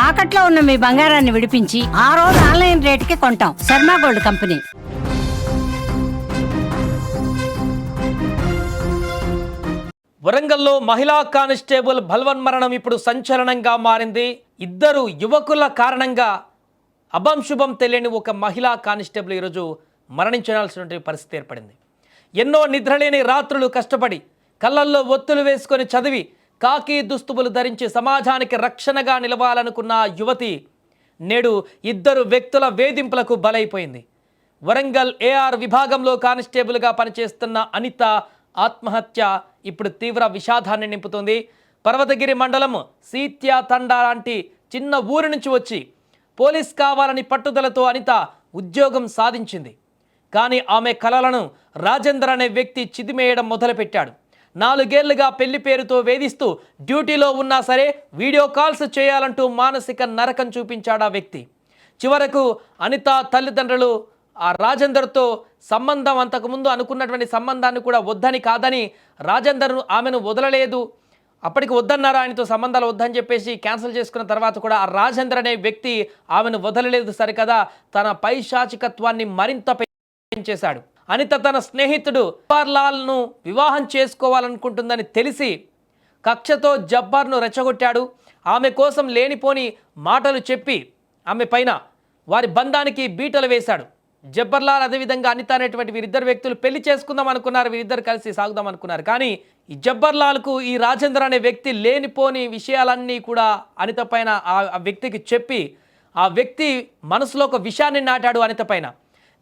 తాకట్లో ఉన్న మీ బంగారాన్ని విడిపించి ఆ రోజు ఆన్లైన్ రేటుకి కొంటాం. Sharma gold company. వరంగల్లో మహిళా కానిస్టేబుల్ బల్వన్మరణం ఇప్పుడు సంచలనంగా మారింది. ఇద్దరు యువకుల కారణంగా అభంశుభం తెలియని ఒక మహిళా కానిస్టేబుల్ ఈరోజు మరణించాల్సినటువంటి పరిస్థితి ఏర్పడింది. ఎన్నో నిద్రలేని రాత్రులు కష్టపడి కళ్ళల్లో ఒత్తులు వేసుకొని చదివి కాకి దుస్తువులు ధరించి సమాజానికి రక్షణగా నిలవాలనుకున్న యువతి నేడు ఇద్దరు వ్యక్తుల వేధింపులకు బలైపోయింది. వరంగల్ ఏఆర్ విభాగంలో కానిస్టేబుల్గా పనిచేస్తున్న అనిత ఆత్మహత్య ఇప్పుడు తీవ్ర విషాదాన్ని నింపుతోంది. పర్వతగిరి మండలం సీత్యా తండా లాంటి చిన్న ఊరి నుంచి వచ్చి పోలీస్ కావాలని పట్టుదలతో అనిత ఉద్యోగం సాధించింది. కానీ ఆమె కలలను రాజేందర్ అనే వ్యక్తి చిదిమేయడం మొదలుపెట్టాడు. 4 ఏళ్లుగా పెళ్లి పేరుతో వేధిస్తూ డ్యూటీలో ఉన్నా సరే వీడియో కాల్స్ చేయాలంటూ మానసిక నరకం చూపించాడు ఆ వ్యక్తి. చివరకు అనిత తల్లిదండ్రులు ఆ రాజేందర్తో సంబంధం అంతకుముందు అనుకున్నటువంటి సంబంధాన్ని కూడా వద్దని కాదని రాజేందర్ ఆమెను వదలలేదు, అప్పటికి వద్దన్నారు, ఆయనతో సంబంధాలు వద్దని చెప్పేసి క్యాన్సిల్ చేసుకున్న తర్వాత కూడా ఆ రాజేందర్ అనే వ్యక్తి ఆమెను వదలలేదు సరికదా తన పైశాచికత్వాన్ని మరింత పెంచేశాడు. అనిత తన స్నేహితుడు జబ్బార్లాల్ను వివాహం చేసుకోవాలనుకుంటుందని తెలిసి కక్షతో జబ్బార్ను రెచ్చగొట్టాడు. ఆమె కోసం లేనిపోని మాటలు చెప్పి ఆమె పైన వారి బంధానికి బీటలు వేశాడు. జబ్బర్లాల్ అదేవిధంగా అనిత అనేటువంటి వీరిద్దరు వ్యక్తులు పెళ్లి చేసుకుందాం అనుకున్నారు, వీరిద్దరు కలిసి సాగుదాం అనుకున్నారు. కానీ ఈ జబ్బర్లాల్కు ఈ రాజేందర్ అనే వ్యక్తి లేనిపోని విషయాలన్నీ కూడా అనిత పైన ఆ వ్యక్తికి చెప్పి ఆ వ్యక్తి మనసులో ఒక విషయాన్ని నాటాడు అనిత పైన.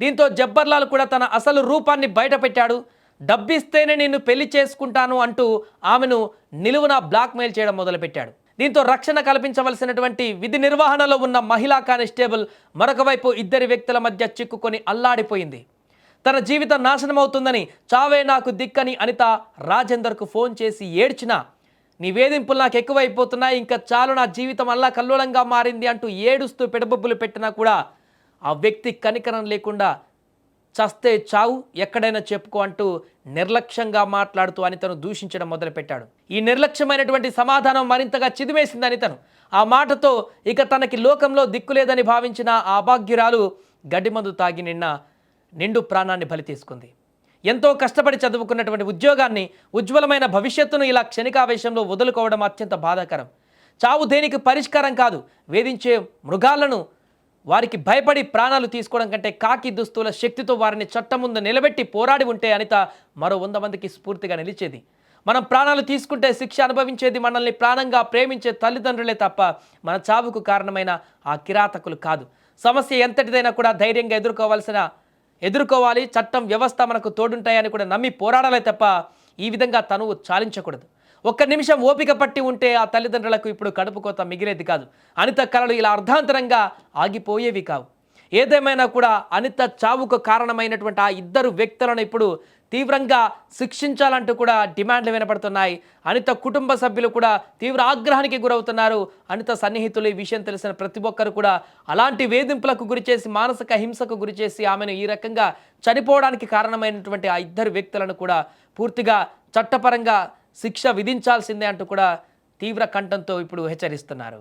దీంతో జబ్బర్లాల్ కూడా తన అసలు రూపాన్ని బయటపెట్టాడు. డబ్బిస్తేనే నిన్ను పెళ్లి చేసుకుంటాను అంటూ ఆమెను నిలువున బ్లాక్మెయిల్ చేయడం మొదలుపెట్టాడు. దీంతో రక్షణ కల్పించవలసినటువంటి విధి నిర్వహణలో ఉన్న మహిళా కానిస్టేబుల్ మరొక వైపు ఇద్దరి వ్యక్తుల మధ్య చిక్కుకొని అల్లాడిపోయింది. తన జీవితం నాశనమవుతుందని, చావే నాకు దిక్కని అనిత రాజేందర్కు ఫోన్ చేసి ఏడ్చినా, నీ వేధింపులు నాకు ఎక్కువైపోతున్నాయి, ఇంకా చాలు, నా జీవితం అల్లా కల్లోలంగా మారింది అంటూ ఏడుస్తూ పెడబొబ్బులు పెట్టినా కూడా ఆ వ్యక్తి కనికరం లేకుండా చస్తే చావు, ఎక్కడైనా చెప్పుకో అంటూ నిర్లక్ష్యంగా మాట్లాడుతూ అనితను దూషించడం మొదలుపెట్టాడు. ఈ నిర్లక్ష్యమైనటువంటి సమాధానం మరింతగా చిదిమేసింది అనితను. ఆ మాటతో ఇక తనకి లోకంలో దిక్కులేదని భావించిన ఆ అభాగ్యురాలు గడ్డిమందు తాగి నిండు ప్రాణాన్ని బలి తీసుకుంది. ఎంతో కష్టపడి చదువుకున్నటువంటి ఉద్యోగాన్ని, ఉజ్వలమైన భవిష్యత్తును ఇలా క్షణికావేశంలో వదులుకోవడం అత్యంత బాధాకరం. చావు దేనికి పరిష్కారం కాదు. వేధించే మృగాలను వారికి భయపడి ప్రాణాలు తీసుకోవడం కంటే కాకి దుస్తుల శక్తితో వారిని చట్టం ముందు నిలబెట్టి పోరాడి ఉంటే అనిత మరో 100 మందికి స్ఫూర్తిగా నిలిచేది. మనం ప్రాణాలు తీసుకుంటే శిక్ష అనుభవించేది మనల్ని ప్రాణంగా ప్రేమించే తల్లిదండ్రులే తప్ప మన చావుకు కారణమైన ఆ కిరాతకులు కాదు. సమస్య ఎంతటిదైనా కూడా ధైర్యంగా ఎదుర్కోవాలి. చట్టం, వ్యవస్థ మనకు తోడుంటాయని కూడా నమ్మి పోరాడాలే తప్ప ఈ విధంగా తనువు చాలించకూడదు. 1 నిమిషం ఓపిక పట్టి ఉంటే ఆ తల్లిదండ్రులకు ఇప్పుడు కడుపు కోత మిగిలేది కాదు. అనిత కలలు ఇలా అర్ధాంతరంగా ఆగిపోయేవి కావు. ఏదేమైనా కూడా అనిత చావుకు కారణమైనటువంటి ఆ ఇద్దరు వ్యక్తులను ఇప్పుడు తీవ్రంగా శిక్షించాలంటూ కూడా డిమాండ్లు వినపడుతున్నాయి. అనిత కుటుంబ సభ్యులు కూడా తీవ్ర ఆగ్రహానికి గురవుతున్నారు. అనిత సన్నిహితులు ఈ విషయం తెలిసిన ప్రతి ఒక్కరు కూడా అలాంటి వేధింపులకు గురిచేసి, మానసిక హింసకు గురిచేసి ఆమెను ఈ రకంగా చనిపోవడానికి కారణమైనటువంటి ఆ ఇద్దరు వ్యక్తులను కూడా పూర్తిగా చట్టపరంగా శిక్ష విధించాల్సిందే అంటూ కూడా తీవ్ర కంఠంతో ఇప్పుడు హెచ్చరిస్తున్నారు.